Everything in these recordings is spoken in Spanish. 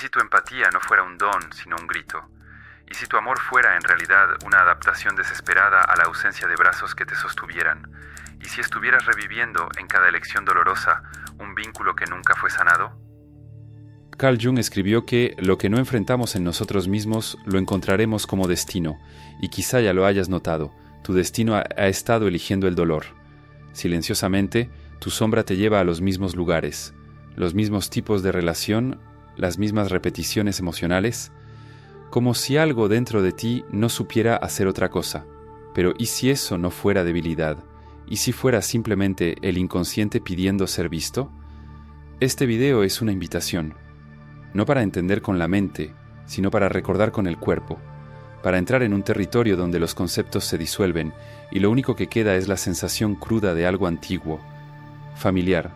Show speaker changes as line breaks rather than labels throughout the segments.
si tu empatía no fuera un don, sino un grito? ¿Y si tu amor fuera en realidad una adaptación desesperada a la ausencia de brazos que te sostuvieran? ¿Y si estuvieras reviviendo en cada elección dolorosa un vínculo que nunca fue sanado?
Carl Jung escribió que lo que no enfrentamos en nosotros mismos lo encontraremos como destino, y quizá ya lo hayas notado, tu destino ha estado eligiendo el dolor. Silenciosamente, tu sombra te lleva a los mismos lugares, los mismos tipos de relación, las mismas repeticiones emocionales, como si algo dentro de ti no supiera hacer otra cosa. Pero ¿y si eso no fuera debilidad? ¿Y si fuera simplemente el inconsciente pidiendo ser visto? Este video es una invitación, no para entender con la mente, sino para recordar con el cuerpo, para entrar en un territorio donde los conceptos se disuelven y lo único que queda es la sensación cruda de algo antiguo, familiar,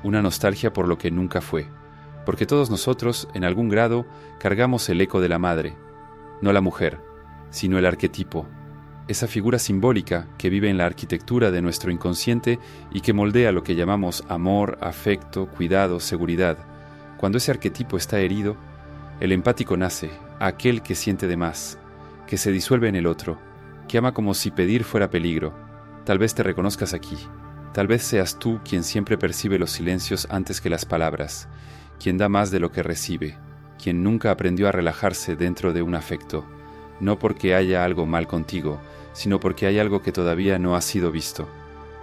una nostalgia por lo que nunca fue, porque todos nosotros, en algún grado, cargamos el eco de la madre, no la mujer, sino el arquetipo, esa figura simbólica que vive en la arquitectura de nuestro inconsciente y que moldea lo que llamamos amor, afecto, cuidado, seguridad. Cuando ese arquetipo está herido, el empático nace, aquel que siente de más, que se disuelve en el otro, que ama como si pedir fuera peligro. Tal vez te reconozcas aquí, tal vez seas tú quien siempre percibe los silencios antes que las palabras, quien da más de lo que recibe, quien nunca aprendió a relajarse dentro de un afecto, no porque haya algo mal contigo, sino porque hay algo que todavía no ha sido visto.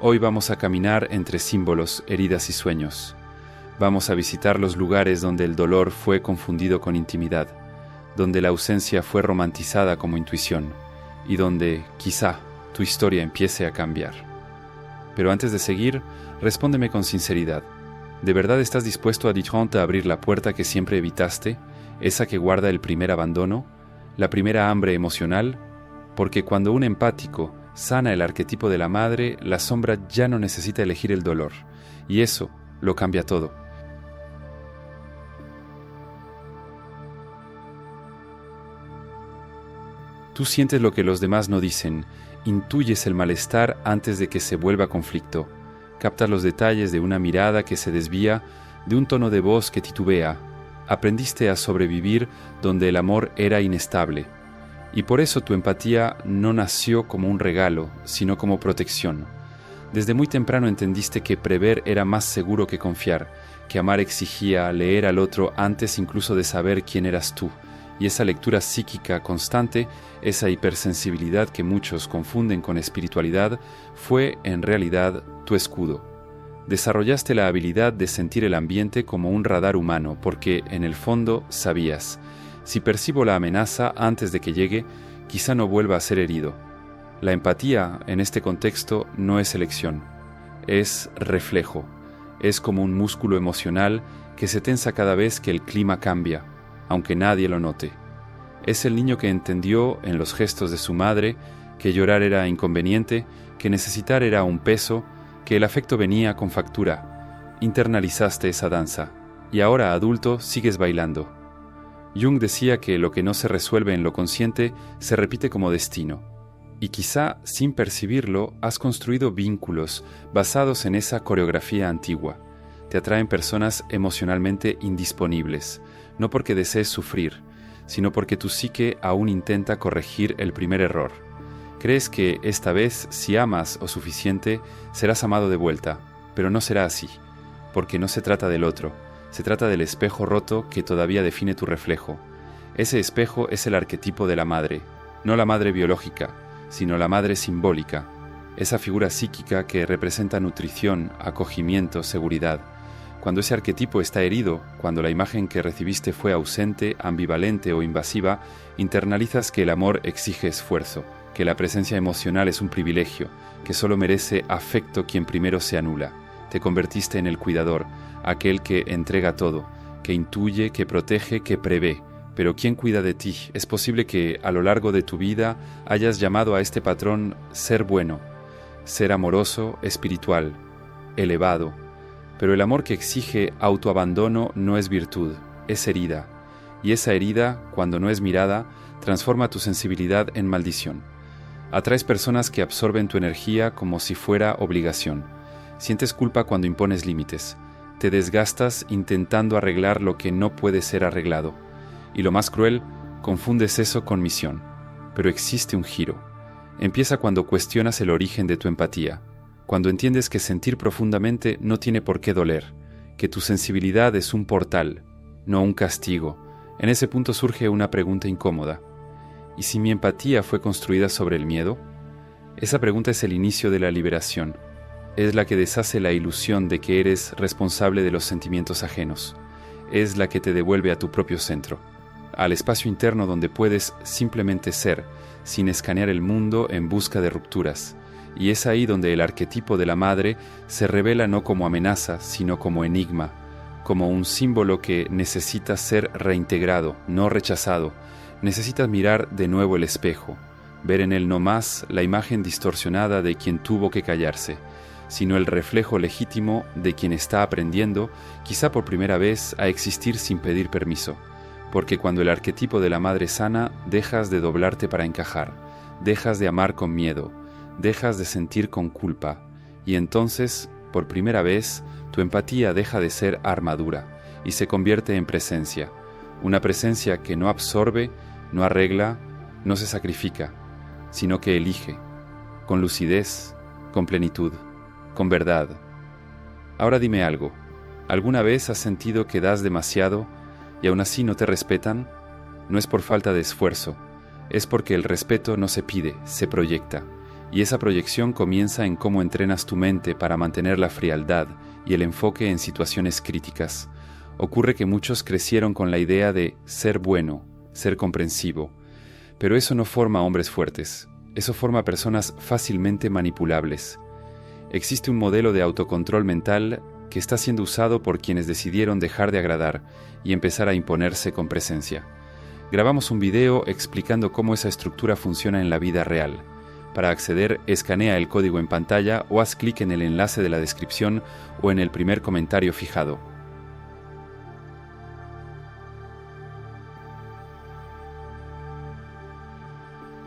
Hoy vamos a caminar entre símbolos, heridas y sueños. Vamos a visitar los lugares donde el dolor fue confundido con intimidad, donde la ausencia fue romantizada como intuición, y donde, quizá, tu historia empiece a cambiar. Pero antes de seguir, respóndeme con sinceridad. ¿De verdad estás dispuesto a Dijon a abrir la puerta que siempre evitaste, esa que guarda el primer abandono, la primera hambre emocional? Porque cuando un empático sana el arquetipo de la madre, la sombra ya no necesita elegir el dolor, y eso lo cambia todo. Tú sientes lo que los demás no dicen, intuyes el malestar antes de que se vuelva conflicto, captas los detalles de una mirada que se desvía, de un tono de voz que titubea. Aprendiste a sobrevivir donde el amor era inestable, y por eso tu empatía no nació como un regalo, sino como protección. Desde muy temprano entendiste que prever era más seguro que confiar, que amar exigía leer al otro antes incluso de saber quién eras tú, y esa lectura psíquica constante, esa hipersensibilidad que muchos confunden con espiritualidad, fue en realidad tu escudo. Desarrollaste la habilidad de sentir el ambiente como un radar humano, porque en el fondo sabías, si percibo la amenaza antes de que llegue, quizá no vuelva a ser herido. La empatía, en este contexto, no es elección, es reflejo, es como un músculo emocional que se tensa cada vez que el clima cambia, aunque nadie lo note. Es el niño que entendió, en los gestos de su madre, que llorar era inconveniente, que necesitar era un peso, que el afecto venía con factura. Internalizaste esa danza, y ahora, adulto, sigues bailando. Jung decía que lo que no se resuelve en lo consciente se repite como destino, y quizá, sin percibirlo, has construido vínculos basados en esa coreografía antigua. Te atraen personas emocionalmente indisponibles, no porque desees sufrir, sino porque tu psique aún intenta corregir el primer error. Crees que esta vez, si amas o suficiente, serás amado de vuelta, pero no será así, porque no se trata del otro, se trata del espejo roto que todavía define tu reflejo. Ese espejo es el arquetipo de la madre, no la madre biológica, sino la madre simbólica, esa figura psíquica que representa nutrición, acogimiento, seguridad. Cuando ese arquetipo está herido, cuando la imagen que recibiste fue ausente, ambivalente o invasiva, internalizas que el amor exige esfuerzo, que la presencia emocional es un privilegio, que solo merece afecto quien primero se anula. Te convertiste en el cuidador, aquel que entrega todo, que intuye, que protege, que prevé. Pero ¿quién cuida de ti? Es posible que a lo largo de tu vida hayas llamado a este patrón ser bueno, ser amoroso, espiritual, elevado. Pero el amor que exige autoabandono no es virtud, es herida. Y esa herida, cuando no es mirada, transforma tu sensibilidad en maldición. Atraes personas que absorben tu energía como si fuera obligación. Sientes culpa cuando impones límites. te desgastas intentando arreglar lo que no puede ser arreglado. Y lo más cruel, confundes eso con misión. Pero existe un giro. Empieza cuando cuestionas el origen de tu empatía, cuando entiendes que sentir profundamente no tiene por qué doler, que tu sensibilidad es un portal, no un castigo. En ese punto surge una pregunta incómoda. ¿Y si mi empatía fue construida sobre el miedo? Esa pregunta es el inicio de la liberación. Es la que deshace la ilusión de que eres responsable de los sentimientos ajenos. Es la que te devuelve a tu propio centro, al espacio interno donde puedes simplemente ser, sin escanear el mundo en busca de rupturas. Y es ahí donde el arquetipo de la madre se revela no como amenaza, sino como enigma, como un símbolo que necesita ser reintegrado, no rechazado. Necesitas mirar de nuevo el espejo, ver en él no más la imagen distorsionada de quien tuvo que callarse, sino el reflejo legítimo de quien está aprendiendo, quizá por primera vez, a existir sin pedir permiso. Porque cuando el arquetipo de la madre sana, dejas de doblarte para encajar, dejas de amar con miedo, dejas de sentir con culpa, y entonces, por primera vez, tu empatía deja de ser armadura y se convierte en presencia, una presencia que no absorbe, no arregla, no se sacrifica, sino que elige, con lucidez, con plenitud, con verdad. Ahora dime algo, ¿alguna vez has sentido que das demasiado y aún así no te respetan? No es por falta de esfuerzo, es porque el respeto no se pide, se proyecta, y esa proyección comienza en cómo entrenas tu mente para mantener la frialdad y el enfoque en situaciones críticas. Ocurre que muchos crecieron con la idea de ser bueno, ser comprensivo, pero eso no forma hombres fuertes, eso forma personas fácilmente manipulables. Existe un modelo de autocontrol mental que está siendo usado por quienes decidieron dejar de agradar y empezar a imponerse con presencia. Grabamos un video explicando cómo esa estructura funciona en la vida real. Para acceder, escanea el código en pantalla o haz clic en el enlace de la descripción o en el primer comentario fijado.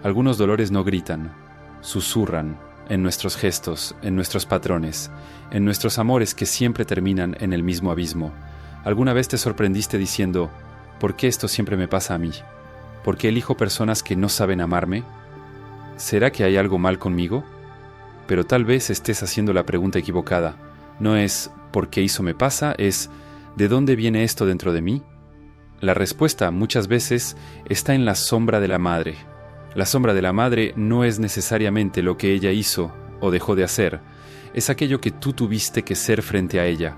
Algunos dolores no gritan, susurran, en nuestros gestos, en nuestros patrones, en nuestros amores que siempre terminan en el mismo abismo. ¿Alguna vez te sorprendiste diciendo, ¿por qué esto siempre me pasa a mí? ¿Por qué elijo personas que no saben amarme? ¿Será que hay algo mal conmigo? Pero tal vez estés haciendo la pregunta equivocada. No es ¿por qué eso me pasa? Es ¿de dónde viene esto dentro de mí? La respuesta muchas veces está en la sombra de la madre. La sombra de la madre no es necesariamente lo que ella hizo o dejó de hacer, es aquello que tú tuviste que ser frente a ella,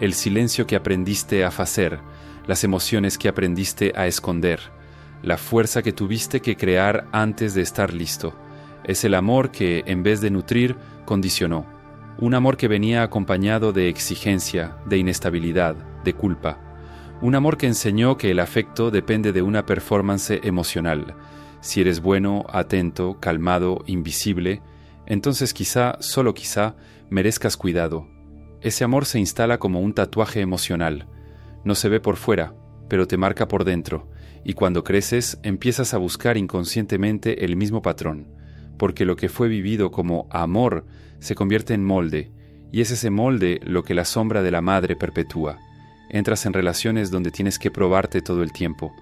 el silencio que aprendiste a hacer, las emociones que aprendiste a esconder, la fuerza que tuviste que crear antes de estar listo. Es el amor que, en vez de nutrir, condicionó. Un amor que venía acompañado de exigencia, de inestabilidad, de culpa. Un amor que enseñó que el afecto depende de una performance emocional. Si eres bueno, atento, calmado, invisible, entonces quizá, solo quizá, merezcas cuidado. Ese amor se instala como un tatuaje emocional. No se ve por fuera, pero te marca por dentro, y cuando creces empiezas a buscar inconscientemente el mismo patrón, porque lo que fue vivido como amor se convierte en molde, y es ese molde lo que la sombra de la madre perpetúa. Entras en relaciones donde tienes que probarte todo el tiempo,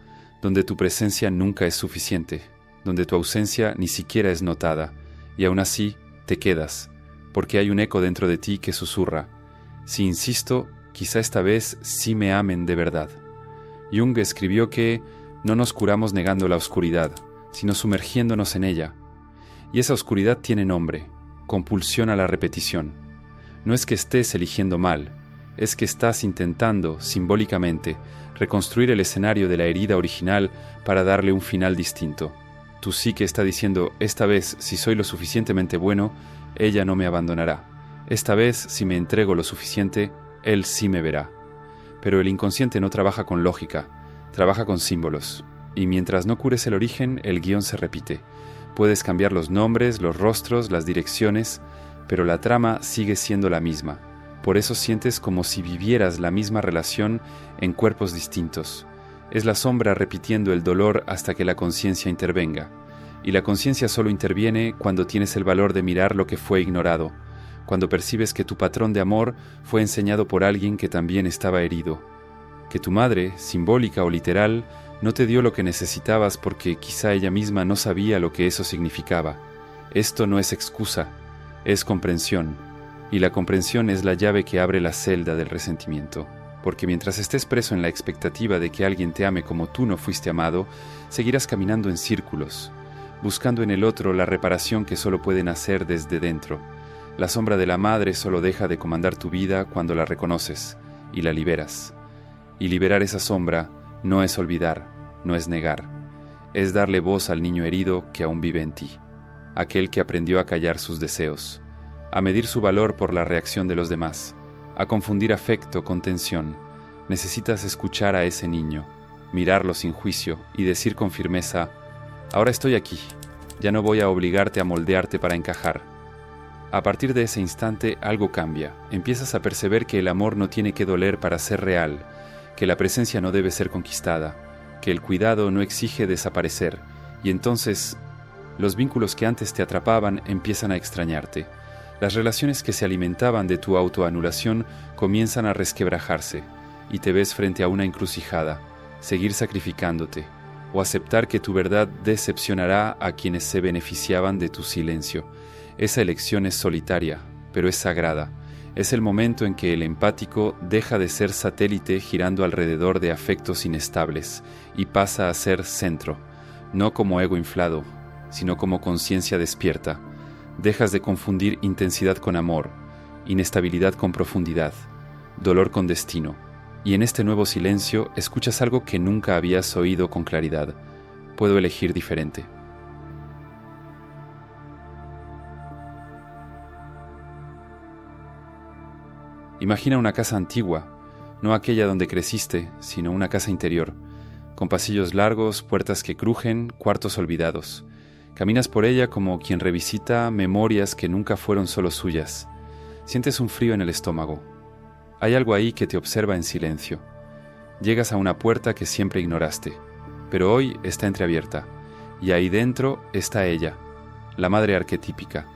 donde tu presencia nunca es suficiente, donde tu ausencia ni siquiera es notada, y aún así te quedas, porque hay un eco dentro de ti que susurra, si insisto, quizá esta vez sí me amen de verdad. Jung escribió que no nos curamos negando la oscuridad, sino sumergiéndonos en ella, y esa oscuridad tiene nombre, compulsión a la repetición. No es que estés eligiendo mal, es que estás intentando, simbólicamente, reconstruir el escenario de la herida original para darle un final distinto. Tu psique está diciendo, esta vez, si soy lo suficientemente bueno, ella no me abandonará. Esta vez, si me entrego lo suficiente, él sí me verá. Pero el inconsciente no trabaja con lógica, trabaja con símbolos. Y mientras no cures el origen, el guión se repite. Puedes cambiar los nombres, los rostros, las direcciones, pero la trama sigue siendo la misma. Por eso sientes como si vivieras la misma relación en cuerpos distintos. Es la sombra repitiendo el dolor hasta que la conciencia intervenga. Y la conciencia solo interviene cuando tienes el valor de mirar lo que fue ignorado, cuando percibes que tu patrón de amor fue enseñado por alguien que también estaba herido, que tu madre, simbólica o literal, no te dio lo que necesitabas porque quizá ella misma no sabía lo que eso significaba. Esto no es excusa, es comprensión, y la comprensión es la llave que abre la celda del resentimiento. Porque mientras estés preso en la expectativa de que alguien te ame como tú no fuiste amado, seguirás caminando en círculos, buscando en el otro la reparación que solo puede nacer desde dentro. La sombra de la madre solo deja de comandar tu vida cuando la reconoces y la liberas. Y liberar esa sombra no es olvidar, no es negar, es darle voz al niño herido que aún vive en ti, aquel que aprendió a callar sus deseos, a medir su valor por la reacción de los demás, a confundir afecto con tensión. Necesitas escuchar a ese niño, mirarlo sin juicio y decir con firmeza: ahora estoy aquí, ya no voy a obligarte a moldearte para encajar. A partir de ese instante algo cambia, empiezas a perceber que el amor no tiene que doler para ser real, que la presencia no debe ser conquistada, que el cuidado no exige desaparecer, y entonces los vínculos que antes te atrapaban empiezan a extrañarte. Las relaciones que se alimentaban de tu autoanulación comienzan a resquebrajarse, y te ves frente a una encrucijada: seguir sacrificándote, o aceptar que tu verdad decepcionará a quienes se beneficiaban de tu silencio. Esa elección es solitaria, pero es sagrada. Es el momento en que el empático deja de ser satélite girando alrededor de afectos inestables y pasa a ser centro, no como ego inflado, sino como conciencia despierta. Dejas de confundir intensidad con amor, inestabilidad con profundidad, dolor con destino, y en este nuevo silencio escuchas algo que nunca habías oído con claridad: puedo elegir diferente. Imagina una casa antigua, no aquella donde creciste, sino una casa interior, con pasillos largos, puertas que crujen, cuartos olvidados. Caminas por ella como quien revisita memorias que nunca fueron solo suyas. Sientes un frío en el estómago. Hay algo ahí que te observa en silencio. Llegas a una puerta que siempre ignoraste, pero hoy está entreabierta, y ahí dentro está ella, la madre arquetípica.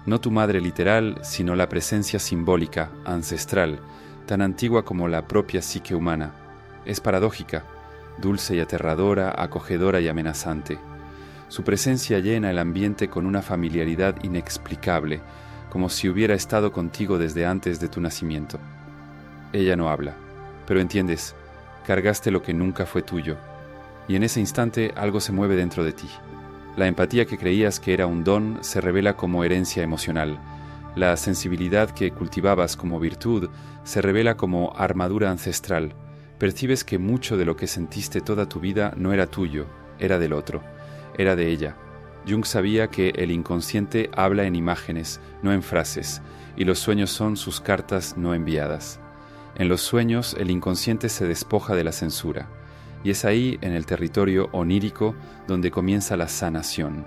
No tu madre literal, sino la presencia simbólica, ancestral, tan antigua como la propia psique humana. Es paradójica, dulce y aterradora, acogedora y amenazante. Su presencia llena el ambiente con una familiaridad inexplicable, como si hubiera estado contigo desde antes de tu nacimiento. Ella no habla, pero entiendes, cargaste lo que nunca fue tuyo, y en ese instante algo se mueve dentro de ti. La empatía que creías que era un don se revela como herencia emocional. La sensibilidad que cultivabas como virtud se revela como armadura ancestral. Percibes que mucho de lo que sentiste toda tu vida no era tuyo, era del otro, era de ella. Jung sabía que el inconsciente habla en imágenes, no en frases, y los sueños son sus cartas no enviadas. En los sueños el inconsciente se despoja de la censura. Y es ahí, en el territorio onírico, donde comienza la sanación.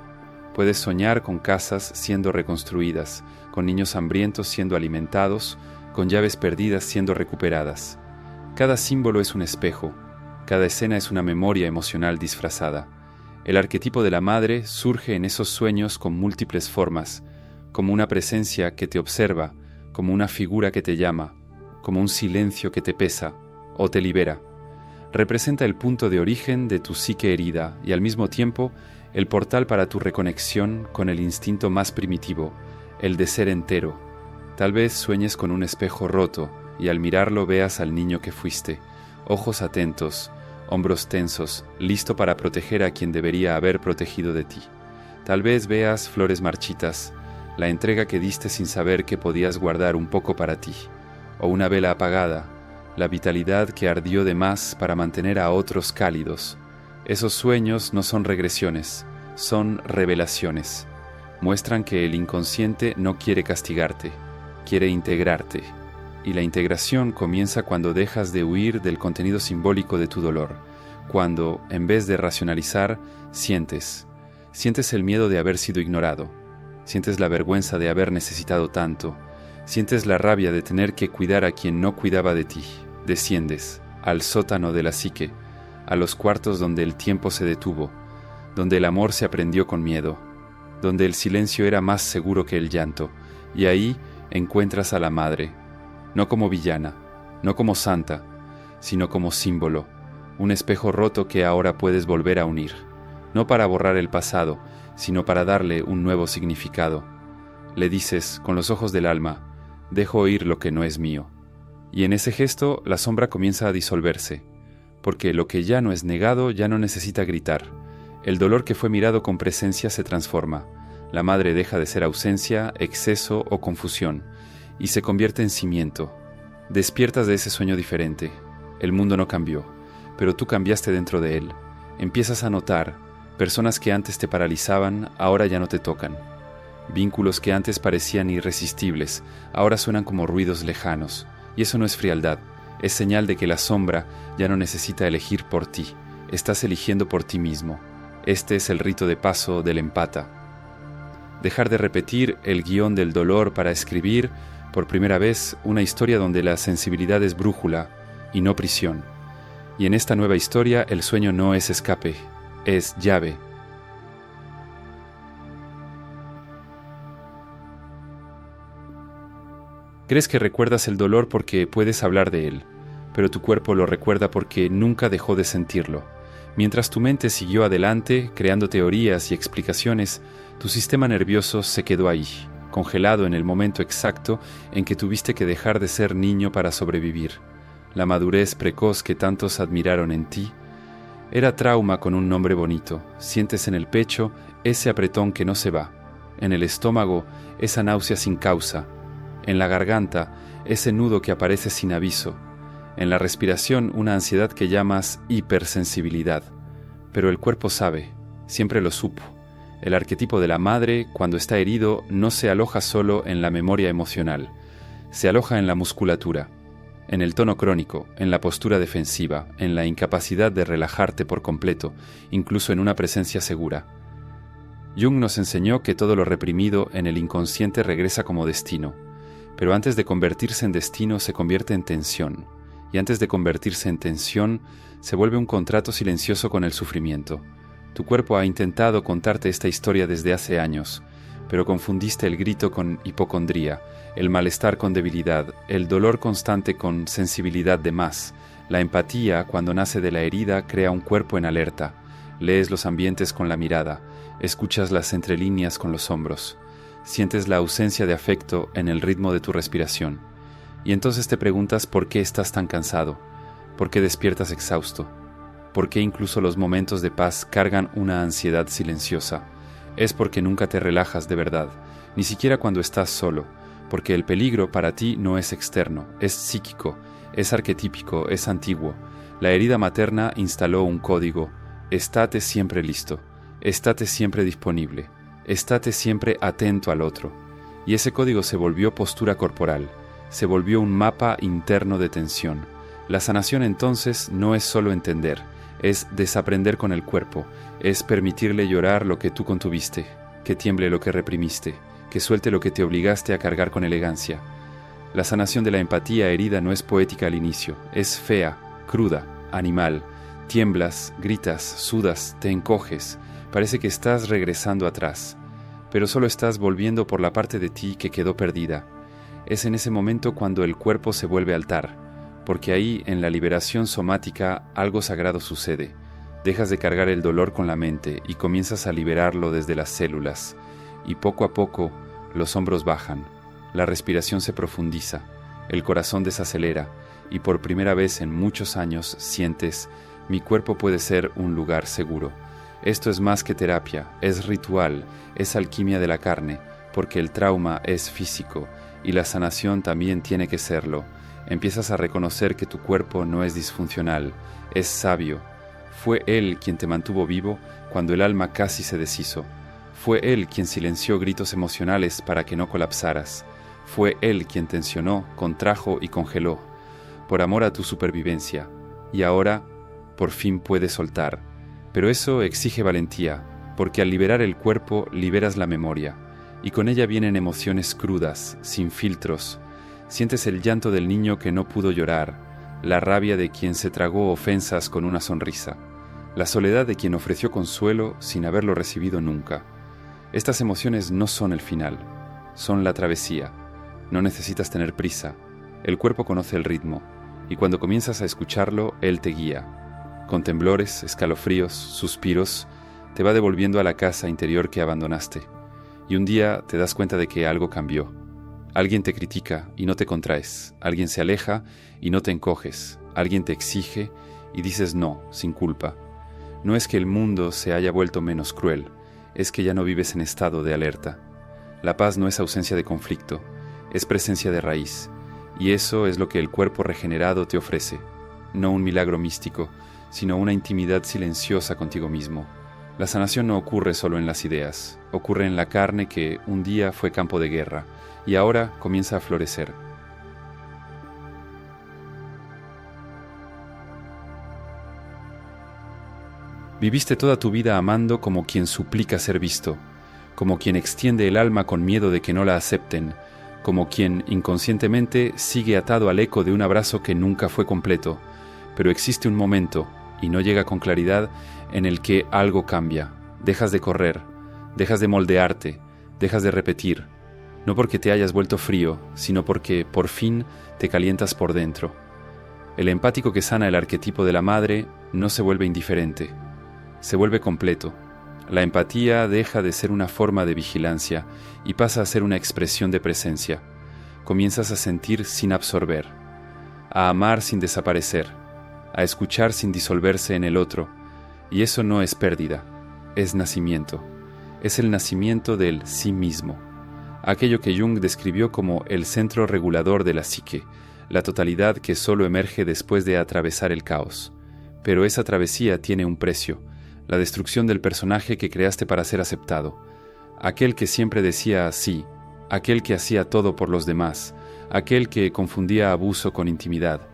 Puedes soñar con casas siendo reconstruidas, con niños hambrientos siendo alimentados, con llaves perdidas siendo recuperadas. Cada símbolo es un espejo, cada escena es una memoria emocional disfrazada. El arquetipo de la madre surge en esos sueños con múltiples formas, como una presencia que te observa, como una figura que te llama, como un silencio que te pesa o te libera. Representa el punto de origen de tu psique herida y al mismo tiempo el portal para tu reconexión con el instinto más primitivo, el de ser entero. Tal vez sueñes con un espejo roto y al mirarlo veas al niño que fuiste, ojos atentos, hombros tensos, listo para proteger a quien debería haber protegido de ti. Tal vez veas flores marchitas, la entrega que diste sin saber que podías guardar un poco para ti, o una vela apagada, la vitalidad que ardió de más para mantener a otros cálidos. Esos sueños no son regresiones, son revelaciones. Muestran que el inconsciente no quiere castigarte, quiere integrarte. Y la integración comienza cuando dejas de huir del contenido simbólico de tu dolor, cuando, en vez de racionalizar, sientes el miedo de haber sido ignorado, sientes la vergüenza de haber necesitado tanto, sientes la rabia de tener que cuidar a quien no cuidaba de ti. Desciendes al sótano de la psique, a los cuartos donde el tiempo se detuvo, donde el amor se aprendió con miedo, donde el silencio era más seguro que el llanto, y ahí, encuentras a la madre, no como villana, no como santa, sino como símbolo, un espejo roto que ahora puedes volver a unir, no para borrar el pasado, sino para darle un nuevo significado. Le dices, con los ojos del alma, dejo ir lo que no es mío. Y en ese gesto la sombra comienza a disolverse, porque lo que ya no es negado ya no necesita gritar. El dolor que fue mirado con presencia se transforma. La madre deja de ser ausencia, exceso o confusión, y se convierte en cimiento. Despiertas de ese sueño diferente. El mundo no cambió, pero tú cambiaste dentro de él. Empiezas a notar, personas que antes te paralizaban, ahora ya no te tocan. Vínculos que antes parecían irresistibles, ahora suenan como ruidos lejanos. Y eso no es frialdad, es señal de que la sombra ya no necesita elegir por ti, estás eligiendo por ti mismo. Este es el rito de paso del empata. Dejar de repetir el guión del dolor para escribir, por primera vez, una historia donde la sensibilidad es brújula y no prisión. Y en esta nueva historia el sueño no es escape, es llave. Crees que recuerdas el dolor porque puedes hablar de él, pero tu cuerpo lo recuerda porque nunca dejó de sentirlo. Mientras tu mente siguió adelante, creando teorías y explicaciones, tu sistema nervioso se quedó ahí, congelado en el momento exacto en que tuviste que dejar de ser niño para sobrevivir. La madurez precoz que tantos admiraron en ti era trauma con un nombre bonito. Sientes en el pecho ese apretón que no se va, en el estómago esa náusea sin causa, en la garganta ese nudo que aparece sin aviso, en la respiración una ansiedad que llamas hipersensibilidad. Pero el cuerpo sabe, siempre lo supo. El arquetipo de la madre, cuando está herido, no se aloja solo en la memoria emocional, se aloja en la musculatura, en el tono crónico, en la postura defensiva, en la incapacidad de relajarte por completo, incluso en una presencia segura. Jung nos enseñó que todo lo reprimido en el inconsciente regresa como destino, pero antes de convertirse en destino se convierte en tensión, y antes de convertirse en tensión se vuelve un contrato silencioso con el sufrimiento. Tu cuerpo ha intentado contarte esta historia desde hace años, pero confundiste el grito con hipocondría, el malestar con debilidad, el dolor constante con sensibilidad de más. La empatía, cuando nace de la herida, crea un cuerpo en alerta. Lees los ambientes con la mirada, escuchas las entrelíneas con los hombros. Sientes la ausencia de afecto en el ritmo de tu respiración. Y entonces te preguntas por qué estás tan cansado, por qué despiertas exhausto, por qué incluso los momentos de paz cargan una ansiedad silenciosa. Es porque nunca te relajas de verdad, ni siquiera cuando estás solo, porque el peligro para ti no es externo, es psíquico, es arquetípico, es antiguo. La herida materna instaló un código: estate siempre listo, estate siempre disponible. Estate siempre atento al otro. Y ese código se volvió postura corporal, se volvió un mapa interno de tensión. La sanación entonces no es solo entender, es desaprender con el cuerpo, es permitirle llorar lo que tú contuviste, que tiemble lo que reprimiste, que suelte lo que te obligaste a cargar con elegancia. La sanación de la empatía herida no es poética al inicio, es fea, cruda, animal. Tiemblas, gritas, sudas, te encoges. Parece que estás regresando atrás, pero solo estás volviendo por la parte de ti que quedó perdida. Es en ese momento cuando el cuerpo se vuelve altar, porque ahí, en la liberación somática, algo sagrado sucede. Dejas de cargar el dolor con la mente y comienzas a liberarlo desde las células. Y poco a poco, los hombros bajan, la respiración se profundiza, el corazón desacelera, y por primera vez en muchos años sientes: mi cuerpo puede ser un lugar seguro. Esto es más que terapia, es ritual, es alquimia de la carne, porque el trauma es físico y la sanación también tiene que serlo. Empiezas a reconocer que tu cuerpo no es disfuncional, es sabio. Fue él quien te mantuvo vivo cuando el alma casi se deshizo. Fue él quien silenció gritos emocionales para que no colapsaras. Fue él quien tensionó, contrajo y congeló, por amor a tu supervivencia. Y ahora, por fin puedes soltar. Pero eso exige valentía, porque al liberar el cuerpo liberas la memoria, y con ella vienen emociones crudas, sin filtros. Sientes el llanto del niño que no pudo llorar, la rabia de quien se tragó ofensas con una sonrisa, la soledad de quien ofreció consuelo sin haberlo recibido nunca. Estas emociones no son el final, son la travesía, No necesitas tener prisa. El cuerpo conoce el ritmo, y cuando comienzas a escucharlo, él te guía. Con temblores, escalofríos, suspiros, te va devolviendo a la casa interior que abandonaste. Y un día te das cuenta de que algo cambió. Alguien te critica y no te contraes. Alguien se aleja y no te encoges. Alguien te exige y dices no, sin culpa. No es que el mundo se haya vuelto menos cruel, es que ya no vives en estado de alerta. La paz no es ausencia de conflicto, es presencia de raíz. Y eso es lo que el cuerpo regenerado te ofrece. No un milagro místico, sino una intimidad silenciosa contigo mismo. La sanación no ocurre solo en las ideas, ocurre en la carne que un día fue campo de guerra y ahora comienza a florecer. Viviste toda tu vida amando como quien suplica ser visto, como quien extiende el alma con miedo de que no la acepten, como quien inconscientemente sigue atado al eco de un abrazo que nunca fue completo, pero existe un momento, y no llega con claridad, en el que algo cambia. Dejas de correr, dejas de moldearte, dejas de repetir, no porque te hayas vuelto frío, sino porque por fin te calientas por dentro. El empático que sana el arquetipo de la madre no se vuelve indiferente, se vuelve completo. La empatía deja de ser una forma de vigilancia y pasa a ser una expresión de presencia. Comienzas a sentir sin absorber, a amar sin desaparecer, a escuchar sin disolverse en el otro, y eso no es pérdida, es nacimiento. Es el nacimiento del sí mismo, aquello que Jung describió como el centro regulador de la psique, la totalidad que solo emerge después de atravesar el caos. Pero esa travesía tiene un precio, la destrucción del personaje que creaste para ser aceptado, aquel que siempre decía sí, aquel que hacía todo por los demás, aquel que confundía abuso con intimidad.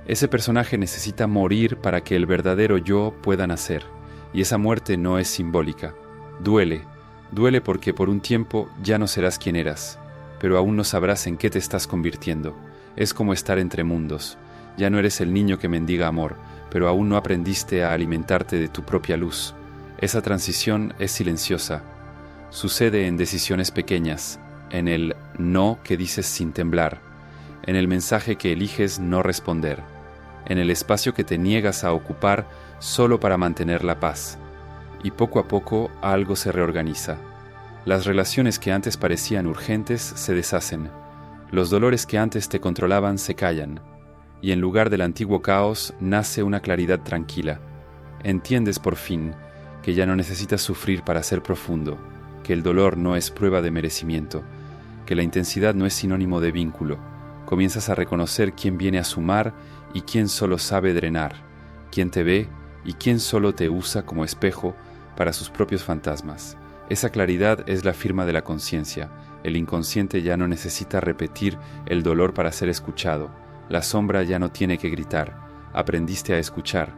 Ese personaje necesita morir para que el verdadero yo pueda nacer, y esa muerte no es simbólica. Duele porque por un tiempo ya no serás quien eras, pero aún no sabrás en qué te estás convirtiendo. Es como estar entre mundos. Ya no eres el niño que mendiga amor, pero aún no aprendiste a alimentarte de tu propia luz. Esa transición es silenciosa. Sucede en decisiones pequeñas, en el no que dices sin temblar, en el mensaje que eliges no responder, en el espacio que te niegas a ocupar solo para mantener la paz. Y poco a poco algo se reorganiza. Las relaciones que antes parecían urgentes se deshacen. Los dolores que antes te controlaban se callan. Y en lugar del antiguo caos nace una claridad tranquila. Entiendes por fin que ya no necesitas sufrir para ser profundo, que el dolor no es prueba de merecimiento, que la intensidad no es sinónimo de vínculo. Comienzas a reconocer quién viene a sumar y quién solo sabe drenar, quién te ve y quién solo te usa como espejo para sus propios fantasmas. Esa claridad es la firma de la conciencia. El inconsciente ya no necesita repetir el dolor para ser escuchado. La sombra ya no tiene que gritar. Aprendiste a escuchar.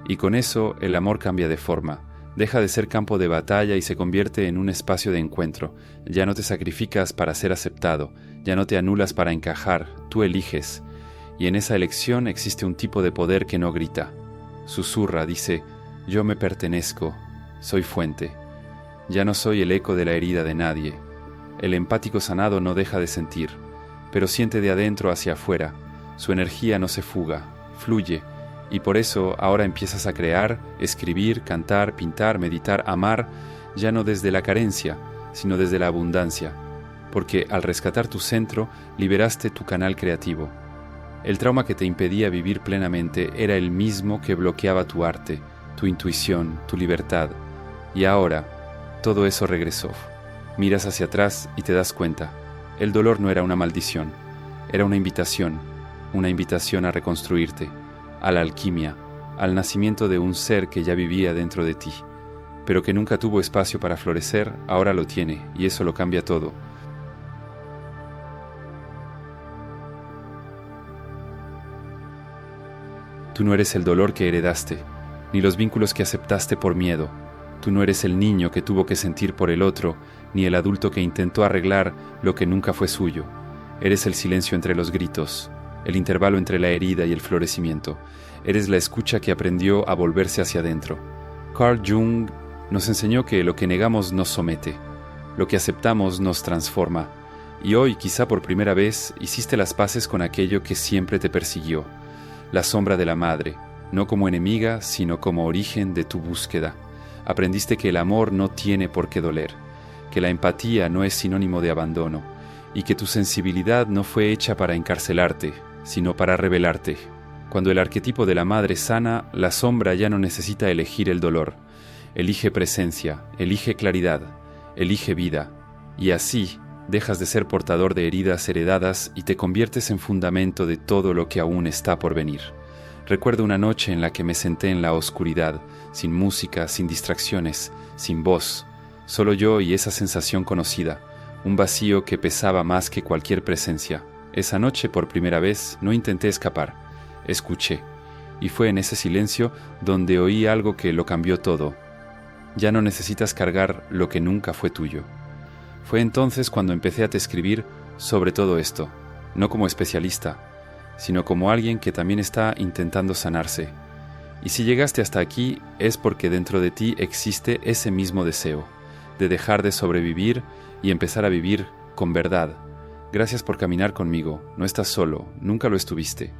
Y con eso el amor cambia de forma. Deja de ser campo de batalla y se convierte en un espacio de encuentro. Ya no te sacrificas para ser aceptado. Ya no te anulas para encajar. Tú eliges. Y en esa elección existe un tipo de poder que no grita. Susurra, dice: yo me pertenezco. Soy fuente. Ya no soy el eco de la herida de nadie. El empático sanado no deja de sentir, pero siente de adentro hacia afuera. Su energía no se fuga, fluye, y por eso ahora empiezas a crear, escribir, cantar, pintar, meditar, amar, ya no desde la carencia, sino desde la abundancia, porque al rescatar tu centro, liberaste tu canal creativo. El trauma que te impedía vivir plenamente era el mismo que bloqueaba tu arte, tu intuición, tu libertad. Y ahora, todo eso regresó. Miras hacia atrás y te das cuenta. El dolor no era una maldición, era una invitación a reconstruirte, a la alquimia, al nacimiento de un ser que ya vivía dentro de ti, pero que nunca tuvo espacio para florecer, ahora lo tiene, y eso lo cambia todo. Tú no eres el dolor que heredaste, ni los vínculos que aceptaste por miedo. Tú no eres el niño que tuvo que sentir por el otro, ni el adulto que intentó arreglar lo que nunca fue suyo. Eres el silencio entre los gritos, el intervalo entre la herida y el florecimiento. Eres la escucha que aprendió a volverse hacia adentro. Carl Jung nos enseñó que lo que negamos nos somete, lo que aceptamos nos transforma, Y hoy, quizá por primera vez, hiciste las paces con aquello que siempre te persiguió, la sombra de la madre, no como enemiga, sino como origen de tu búsqueda. Aprendiste que el amor no tiene por qué doler, que la empatía no es sinónimo de abandono, y que tu sensibilidad no fue hecha para encarcelarte, sino para revelarte. Cuando el arquetipo de la madre sana, la sombra ya no necesita elegir el dolor. Elige presencia, elige claridad, elige vida, y así dejas de ser portador de heridas heredadas y te conviertes en fundamento de todo lo que aún está por venir. Recuerdo una noche en la que me senté en la oscuridad, sin música, sin distracciones, sin voz, solo yo y esa sensación conocida, un vacío que pesaba más que cualquier presencia. Esa noche, por primera vez, no intenté escapar, escuché, y fue en ese silencio donde oí algo que lo cambió todo. Ya no necesitas cargar lo que nunca fue tuyo. Fue entonces cuando empecé a te escribir sobre todo esto, no como especialista, sino como alguien que también está intentando sanarse. Y si llegaste hasta aquí es porque dentro de ti existe ese mismo deseo, de dejar de sobrevivir y empezar a vivir con verdad. Gracias por caminar conmigo, no estás solo, nunca lo estuviste.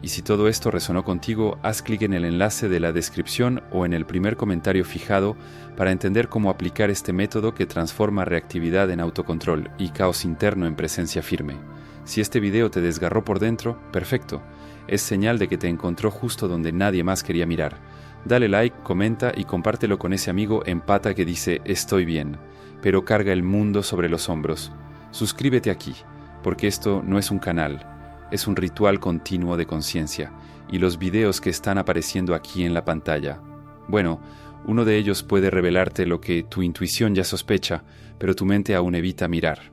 Y si todo esto resonó contigo, haz clic en el enlace de la descripción o en el primer comentario fijado para entender cómo aplicar este método que transforma reactividad en autocontrol y caos interno en presencia firme. Si este video te desgarró por dentro, perfecto. Es señal de que te encontró justo donde nadie más quería mirar. Dale like, comenta y compártelo con ese amigo empata que dice estoy bien, pero carga el mundo sobre los hombros. Suscríbete aquí, porque esto no es un canal. Es un ritual continuo de conciencia, y los videos que están apareciendo aquí en la pantalla. Bueno, uno de ellos puede revelarte lo que tu intuición ya sospecha, pero tu mente aún evita mirar.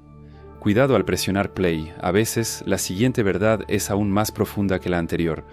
Cuidado al presionar play, a veces la siguiente verdad es aún más profunda que la anterior,